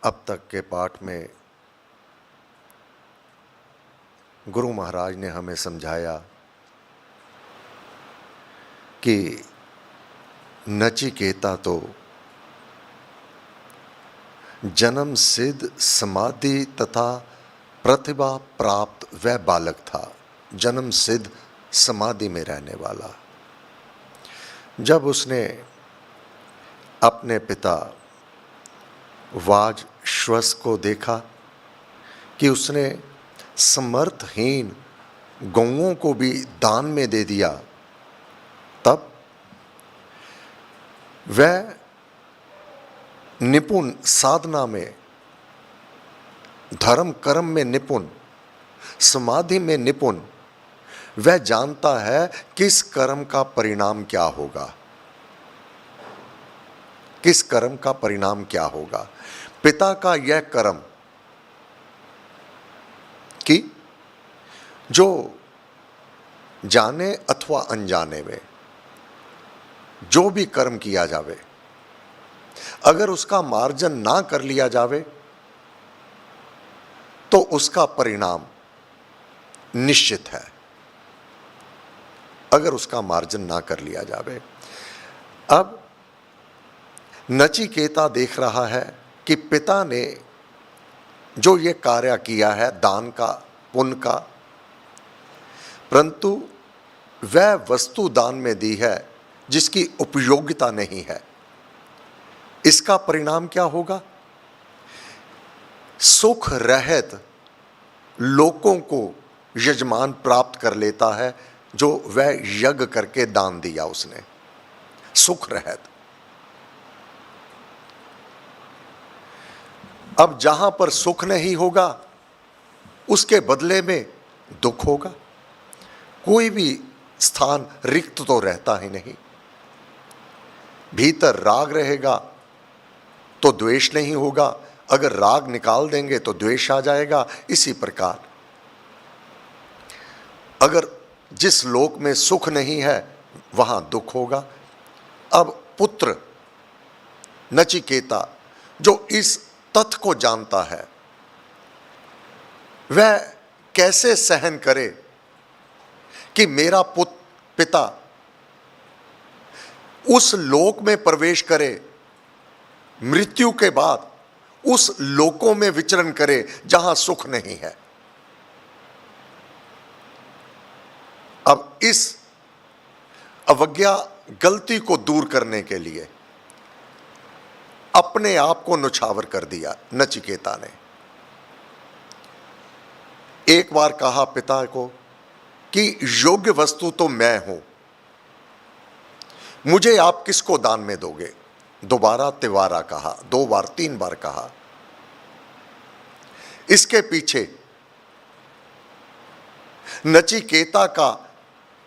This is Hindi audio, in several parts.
अब तक के पाठ में गुरु महाराज ने हमें समझाया कि नचिकेता तो जन्म सिद्ध समाधि तथा प्रतिभा प्राप्त वह बालक था, जन्म सिद्ध समाधि में रहने वाला। जब उसने अपने पिता वाजश्वस को देखा कि उसने समर्थहीन गौओं को भी दान में दे दिया, तब वह निपुण साधना में, धर्म कर्म में निपुण, समाधि में निपुण, वह जानता है किस कर्म का परिणाम क्या होगा, किस कर्म का परिणाम क्या होगा। पिता का यह कर्म कि जो जाने अथवा अनजाने में जो भी कर्म किया जावे, अगर उसका मार्जन ना कर लिया जावे तो उसका परिणाम निश्चित है, अगर उसका मार्जन ना कर लिया जावे। अब नचिकेता देख रहा है कि पिता ने जो ये कार्य किया है दान का, पुण्य का, परंतु वह वस्तु दान में दी है जिसकी उपयोगिता नहीं है। इसका परिणाम क्या होगा? सुख रहित लोगों को यजमान प्राप्त कर लेता है जो वह यज्ञ करके दान दिया उसने, सुख रहित। अब जहां पर सुख नहीं होगा उसके बदले में दुख होगा। कोई भी स्थान रिक्त तो रहता ही नहीं। भीतर राग रहेगा तो द्वेष नहीं होगा, अगर राग निकाल देंगे तो द्वेष आ जाएगा। इसी प्रकार अगर जिस लोक में सुख नहीं है वहां दुख होगा। अब पुत्र नचिकेता जो इस तथ्य को जानता है, वह कैसे सहन करे कि मेरा पिता उस लोक में प्रवेश करे, मृत्यु के बाद उस लोकों में विचरण करे जहां सुख नहीं है। अब इस अवज्ञा गलती को दूर करने के लिए अपने आप को न्यौछावर कर दिया नचिकेता ने। एक बार कहा पिता को कि योग्य वस्तु तो मैं हूं, मुझे आप किसको दान में दोगे? दोबारा तिवारा कहा, 2 बार 3 बार कहा। इसके पीछे नचिकेता का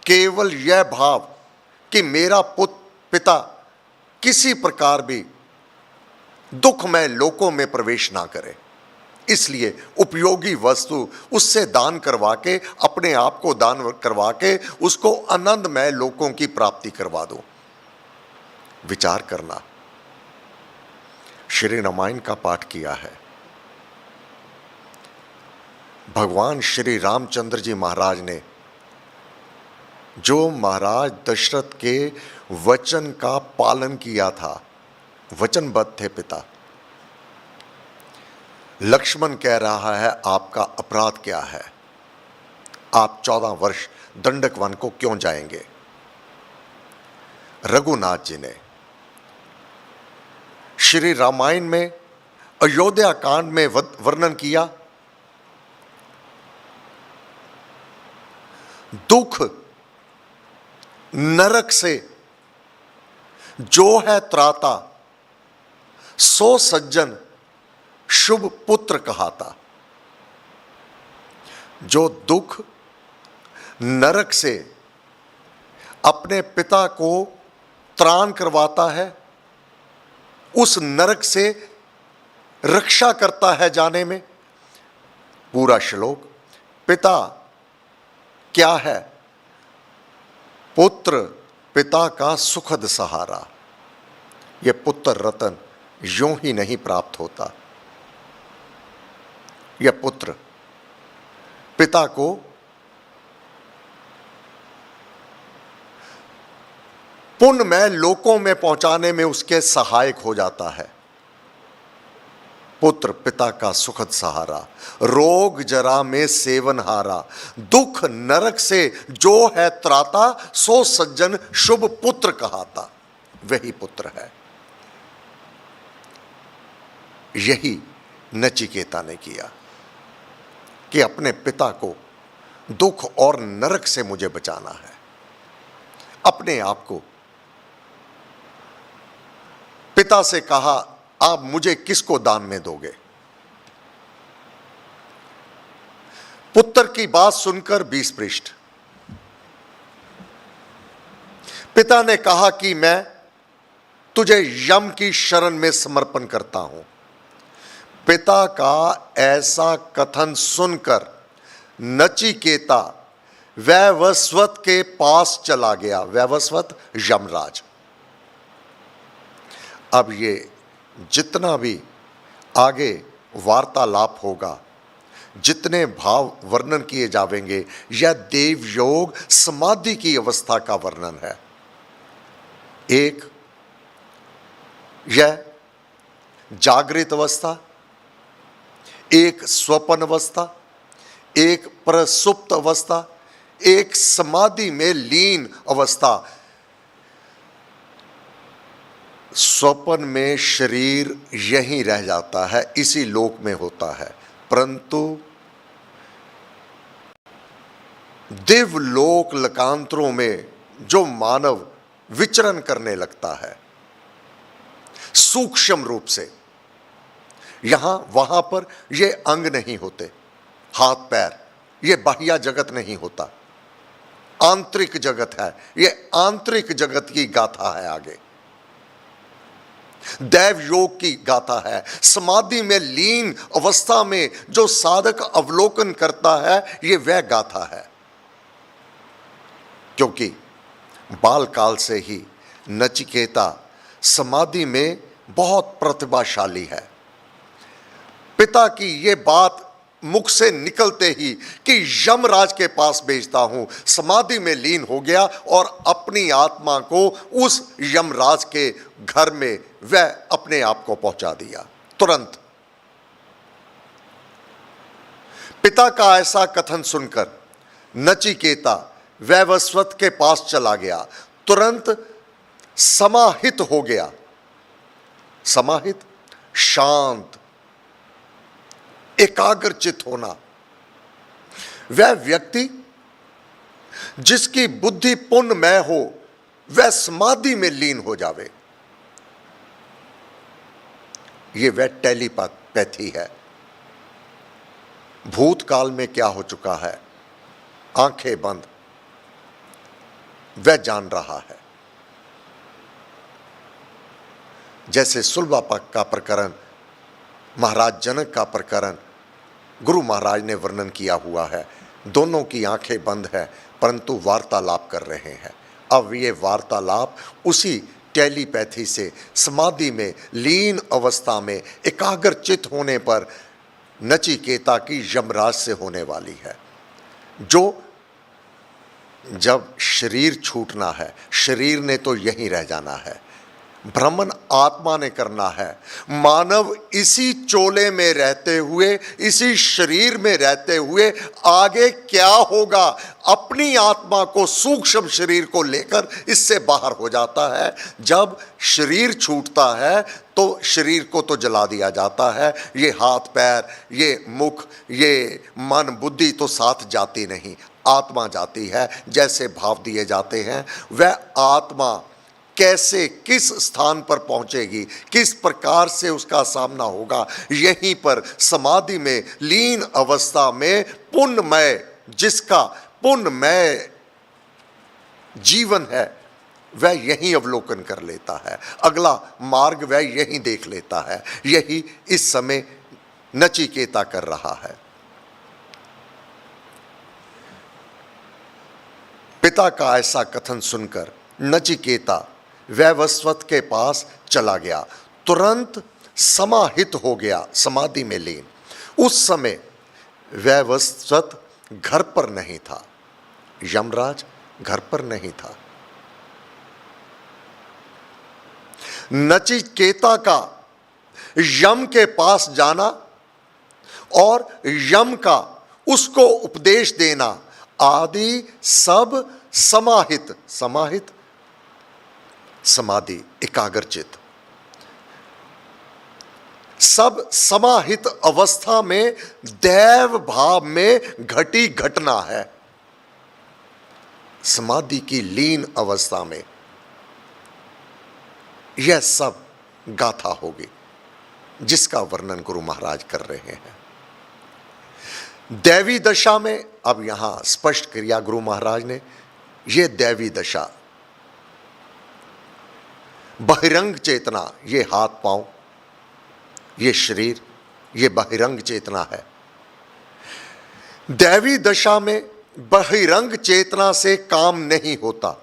केवल यह भाव कि मेरा पिता किसी प्रकार भी दुखमय लोकों में प्रवेश ना करे, इसलिए उपयोगी वस्तु उससे दान करवा के, अपने आप को दान करवा के उसको आनंदमय लोकों की प्राप्ति करवा दो। विचार करना। श्री रामायण का पाठ किया है। भगवान श्री रामचंद्र जी महाराज ने जो महाराज दशरथ के वचन का पालन किया था, वचनबद्ध थे पिता। लक्ष्मण कह रहा है आपका अपराध क्या है, आप 14 वर्ष दंडक वन को क्यों जाएंगे? रघुनाथ जी ने श्री रामायण में अयोध्या कांड में वर्णन किया, दुख नरक से जो है त्राता, सो सज्जन शुभ पुत्र कहाता। जो दुख नरक से अपने पिता को त्राण करवाता है, उस नरक से रक्षा करता है जाने में। पूरा श्लोक। पिता क्या है? पुत्र पिता का सुखद सहारा। यह पुत्र रतन यूं ही नहीं प्राप्त होता। यह पुत्र पिता को पुण्यमय लोकों में पहुंचाने में उसके सहायक हो जाता है। पुत्र पिता का सुखद सहारा, रोग जरा में सेवनहारा, दुख नरक से जो है त्राता, सो सज्जन शुभ पुत्र कहाता। वही पुत्र है। यही नचिकेता ने किया कि अपने पिता को दुख और नरक से मुझे बचाना है। अपने आप को पिता से कहा, आप मुझे किसको दान में दोगे? पुत्र की बात सुनकर 20 पृष्ठ। पिता ने कहा कि मैं तुझे यम की शरण में समर्पण करता हूं। पिता का ऐसा कथन सुनकर नचिकेता वैवस्वत के पास चला गया। वैवस्वत यमराज। अब ये जितना भी आगे वार्तालाप होगा, जितने भाव वर्णन किए जावेंगे, यह देव योग समाधि की अवस्था का वर्णन है। एक यह जागृत अवस्था, एक स्वप्न अवस्था, एक प्रसुप्त अवस्था, एक समाधि में लीन अवस्था। स्वप्न में शरीर यहीं रह जाता है, इसी लोक में होता है, परंतु दिव्य लोक लोकांतरों में जो मानव विचरण करने लगता है सूक्ष्म रूप से, यहां वहां पर ये अंग नहीं होते, हाथ पैर, ये बाह्य जगत नहीं होता, आंतरिक जगत है। ये आंतरिक जगत की गाथा है। आगे दैव योग की गाथा है। समाधि में लीन अवस्था में जो साधक अवलोकन करता है, ये वह गाथा है। क्योंकि बाल काल से ही नचिकेता समाधि में बहुत प्रतिभाशाली है। पिता की ये बात मुख से निकलते ही कि यमराज के पास भेजता हूं, समाधि में लीन हो गया और अपनी आत्मा को उस यमराज के घर में वह अपने आप को पहुंचा दिया। तुरंत पिता का ऐसा कथन सुनकर नचिकेता वैवस्वत के पास चला गया, तुरंत समाहित हो गया। समाहित, शांत, एकाग्रचित होना। वह व्यक्ति जिसकी बुद्धि पुण्यमय हो, वह समाधि में लीन हो जावे। यह वह टेलीपैथी है। भूतकाल में क्या हो चुका है, आंखें बंद, वह जान रहा है। जैसे सुलभापक का प्रकरण, महाराज जनक का प्रकरण गुरु महाराज ने वर्णन किया हुआ है। दोनों की आंखें बंद है, परंतु वार्तालाप कर रहे हैं। अब ये वार्तालाप उसी टेलीपैथी से समाधि में लीन अवस्था में एकाग्रचित होने पर नचिकेता की यमराज से होने वाली है। जो जब शरीर छूटना है, शरीर ने तो यहीं रह जाना है, भ्रमण आत्मा ने करना है। मानव इसी चोले में रहते हुए, इसी शरीर में रहते हुए आगे क्या होगा, अपनी आत्मा को, सूक्ष्म शरीर को लेकर इससे बाहर हो जाता है। जब शरीर छूटता है तो शरीर को तो जला दिया जाता है, ये हाथ पैर, ये मुख, ये मन बुद्धि तो साथ जाती नहीं, आत्मा जाती है। जैसे भाव दिए जाते हैं, वह आत्मा कैसे किस स्थान पर पहुंचेगी, किस प्रकार से उसका सामना होगा, यहीं पर समाधि में लीन अवस्था में पुण्यमय, जिसका पुण्यमय जीवन है, वह यही अवलोकन कर लेता है। अगला मार्ग वह यही देख लेता है। यही इस समय नचिकेता कर रहा है। पिता का ऐसा कथन सुनकर नचिकेता वैवस्वत के पास चला गया, तुरंत समाहित हो गया, समाधि में लीन। उस समय वैवस्वत घर पर नहीं था, यमराज घर पर नहीं था। नचिकेता का यम के पास जाना और यम का उसको उपदेश देना आदि सब समाहित, समाहित समाधि, एकाग्रचित, सब समाहित अवस्था में दैव भाव में घटी घटना है। समाधि की लीन अवस्था में यह सब गाथा होगी जिसका वर्णन गुरु महाराज कर रहे हैं। दैवी दशा में अब यहां स्पष्ट किया गुरु महाराज ने, यह दैवी दशा, बहिरंग चेतना, ये हाथ पांव, ये शरीर, ये बहिरंग चेतना है। दैवी दशा में बहिरंग चेतना से काम नहीं होता,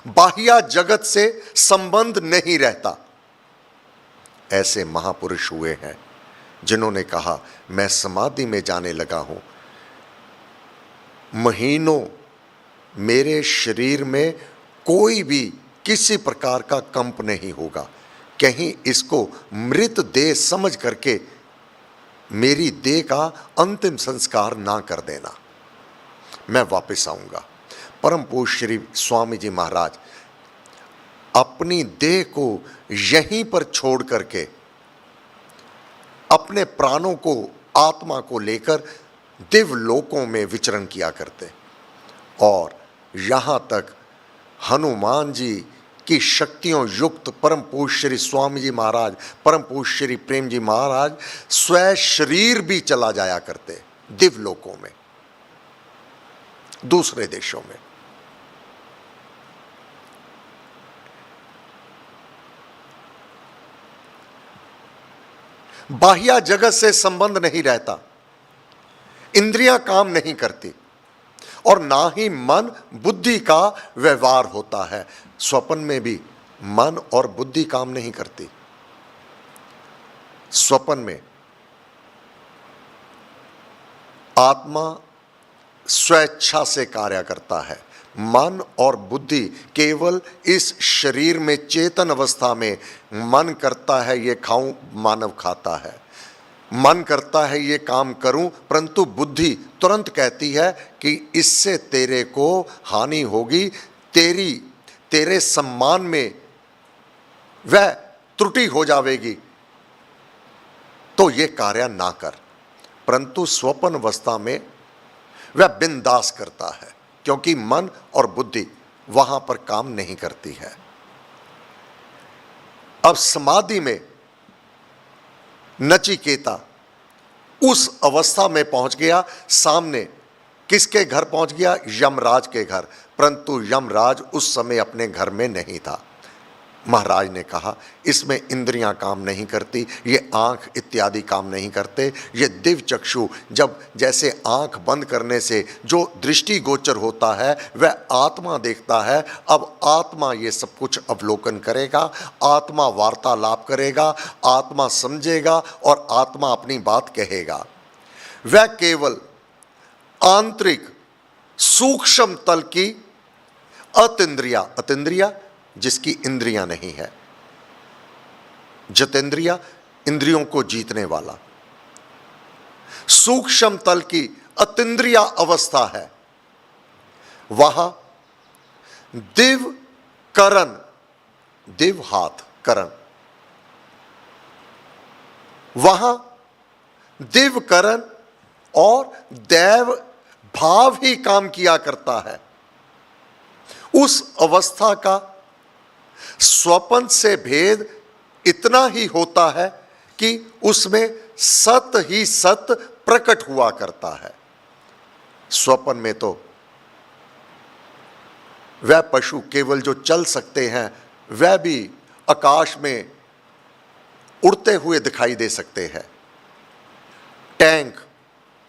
बाह्य जगत से संबंध नहीं रहता। ऐसे महापुरुष हुए हैं जिन्होंने कहा मैं समाधि में जाने लगा हूं, महीनों मेरे शरीर में कोई भी किसी प्रकार का कंप नहीं होगा, कहीं इसको मृत देह समझ करके मेरी देह का अंतिम संस्कार ना कर देना, मैं वापस आऊंगा। परम पूज्य श्री स्वामी जी महाराज अपनी देह को यहीं पर छोड़ करके अपने प्राणों को, आत्मा को लेकर दिव्य लोकों में विचरण किया करते, और यहां तक हनुमान जी की शक्तियों युक्त परम पूज्य श्री स्वामी जी महाराज, परम पूज्य श्री प्रेम जी महाराज स्वयं शरीर भी चला जाया करते दिव्य लोकों में, दूसरे देशों में। बाह्य जगत से संबंध नहीं रहता, इंद्रियां काम नहीं करती, और ना ही मन बुद्धि का व्यवहार होता है। स्वप्न में भी मन और बुद्धि काम नहीं करती। स्वप्न में आत्मा स्वेच्छा से कार्य करता है, मन और बुद्धि केवल इस शरीर में चेतन अवस्था में मन करता है ये खाऊं, मानव खाता है, मन करता है ये काम करूं, परंतु बुद्धि तुरंत कहती है कि इससे तेरे को हानि होगी, तेरे सम्मान में वह त्रुटि हो जाएगी, तो ये कार्य ना कर। परंतु स्वप्न अवस्था में वह बिंदास करता है, क्योंकि मन और बुद्धि वहां पर काम नहीं करती है। अब समाधि में नचिकेता उस अवस्था में पहुंच गया, सामने किसके घर पहुंच गया? यमराज के घर। परंतु यमराज उस समय अपने घर में नहीं था। महाराज ने कहा इसमें इंद्रियां काम नहीं करती, ये आंख इत्यादि काम नहीं करते, ये दिव्य चक्षु, जब जैसे आंख बंद करने से जो दृष्टि गोचर होता है वह आत्मा देखता है। अब आत्मा ये सब कुछ अवलोकन करेगा, आत्मा वार्तालाप करेगा, आत्मा समझेगा और आत्मा अपनी बात कहेगा। वह केवल आंतरिक सूक्ष्म तल की अतीन्द्रिया, अतीन्द्रिया जिसकी इंद्रियां नहीं है, जितेंद्रिया इंद्रियों को जीतने वाला, सूक्ष्म तल की अतीन्द्रिया अवस्था है, वहां दिव करण, दिव हाथ करण, वहां दिव करण और दैव भाव ही काम किया करता है। उस अवस्था का स्वप्न से भेद इतना ही होता है कि उसमें सत ही सत प्रकट हुआ करता है। स्वप्न में तो वह पशु केवल जो चल सकते हैं वह भी आकाश में उड़ते हुए दिखाई दे सकते हैं। टैंक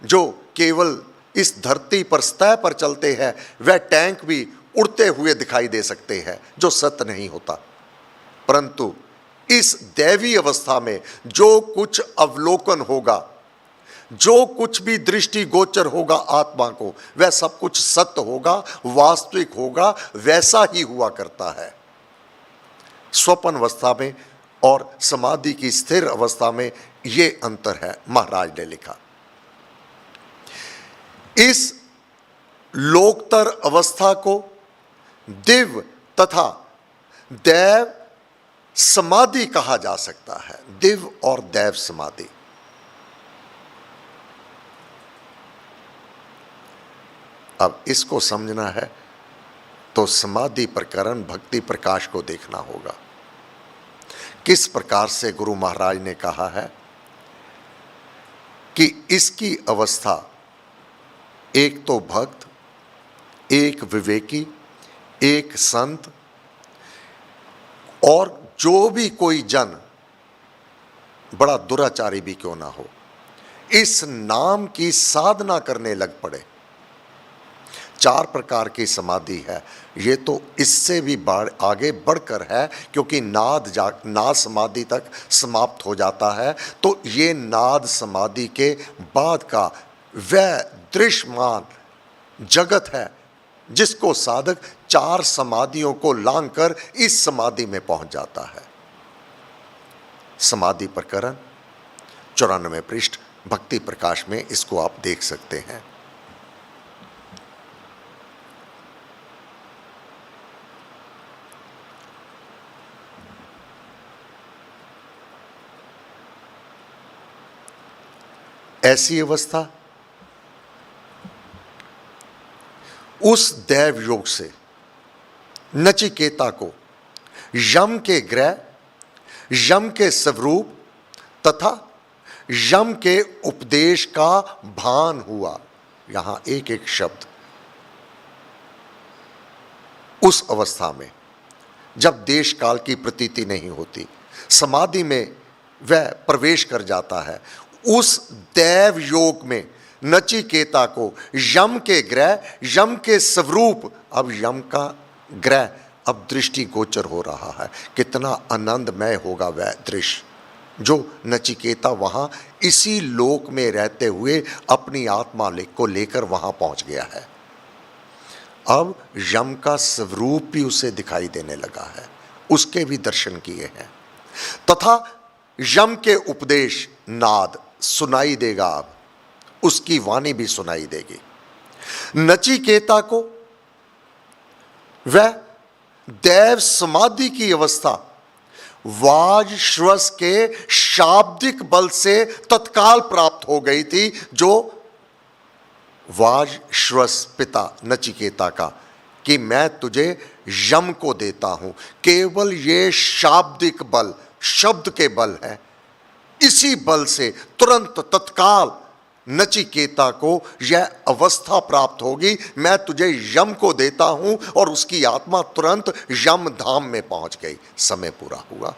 जो केवल इस धरती पर सतह पर चलते हैं वह टैंक भी उड़ते हुए दिखाई दे सकते हैं, जो सत्य नहीं होता। परंतु इस दैवी अवस्था में जो कुछ अवलोकन होगा जो कुछ भी दृष्टि गोचर होगा आत्मा को, वह सब कुछ सत्य होगा, वास्तविक होगा, वैसा ही हुआ करता है। स्वप्न अवस्था में और समाधि की स्थिर अवस्था में यह अंतर है, महाराज ने लिखा। इस लोकतर अवस्था को दिव्य तथा दैव समाधि कहा जा सकता है। दिव्य और दैव समाधि। अब इसको समझना है तो समाधि प्रकरण भक्ति प्रकाश को देखना होगा। किस प्रकार से गुरु महाराज ने कहा है कि इसकी अवस्था एक तो भक्त, एक विवेकी, एक संत और जो भी कोई जन बड़ा दुराचारी भी क्यों ना हो, इस नाम की साधना करने लग पड़े। 4 प्रकार की समाधि है। ये तो इससे भी आगे बढ़कर है, क्योंकि नाद समाधि तक समाप्त हो जाता है। तो ये नाद समाधि के बाद का वह दृश्यमान जगत है जिसको साधक 4 समाधियों को लांघकर इस समाधि में पहुंच जाता है। समाधि प्रकरण 94 पृष्ठ भक्ति प्रकाश में इसको आप देख सकते हैं। ऐसी अवस्था उस दैव योग से नचिकेता को यम के ग्रह, यम के स्वरूप तथा यम के उपदेश का भान हुआ। यहां एक एक शब्द। उस अवस्था में जब देश काल की प्रतीति नहीं होती, समाधि में वह प्रवेश कर जाता है। उस दैव योग में नचिकेता को यम के ग्रह, यम के स्वरूप, अब यम का ग्रह अब दृष्टि गोचर हो रहा है। कितना आनंदमय होगा वह दृश्य जो नचिकेता वहां इसी लोक में रहते हुए अपनी आत्मा को लेकर वहां पहुंच गया है। अब यम का स्वरूप भी उसे दिखाई देने लगा है, उसके भी दर्शन किए हैं तथा यम के उपदेश नाद सुनाई देगा। अब उसकी वाणी भी सुनाई देगी। नचिकेता को वह दैव समाधि की अवस्था वाज श्वस के शाब्दिक बल से तत्काल प्राप्त हो गई थी, जो वाज श्वस पिता नचिकेता का कि मैं तुझे यम को देता हूं। केवल ये शाब्दिक बल, शब्द के बल है। इसी बल से तुरंत तत्काल नचिकेता को यह अवस्था प्राप्त होगी, मैं तुझे यम को देता हूं, और उसकी आत्मा तुरंत यम धाम में पहुंच गई। समय पूरा हुआ।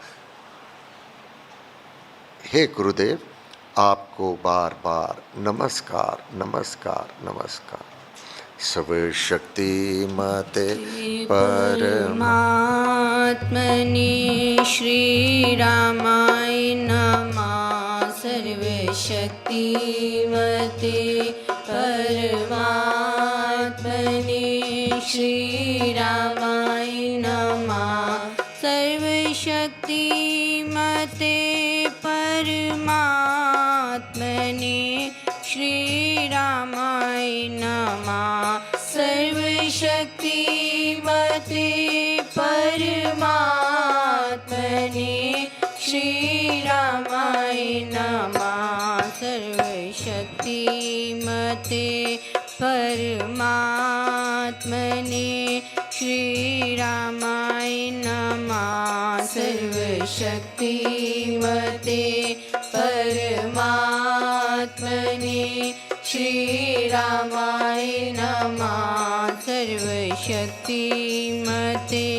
हे गुरुदेव, आपको बार बार नमस्कार नमस्कार नमस्कार। सर्वशक्ति मते परमात्मने श्री रामाय नमः। सर्वशक्ति मते परमात्मने श्री रामाय नमः। सर्वशक्ति मते परमात्मने श्री रामाय नमः। सर्वशक्ति मते परमात्मने श्री रामाय नमः। सर्वशक्ति मते परमात्मने श्री रामाय नमः। सर्वशक्ति मते परमात्मने श्री रामाय नमः। सर्वशक्ति मते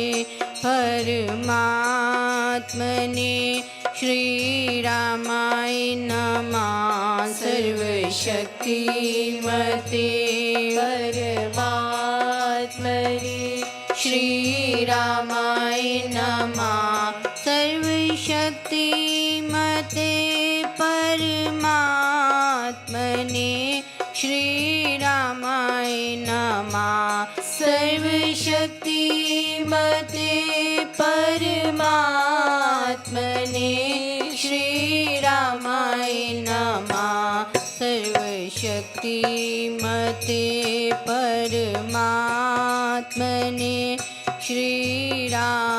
परमात्मने श्री रामाय नमः। सर्वशक्ति मते परमात्मने श्री रामाय नमः। सर्वशक्ति मते परमात्मने नमः सर्वशक्तिमते परमात्मने श्रीरामाय नमः सर्वशक्तिमते परमात्मने श्रीराम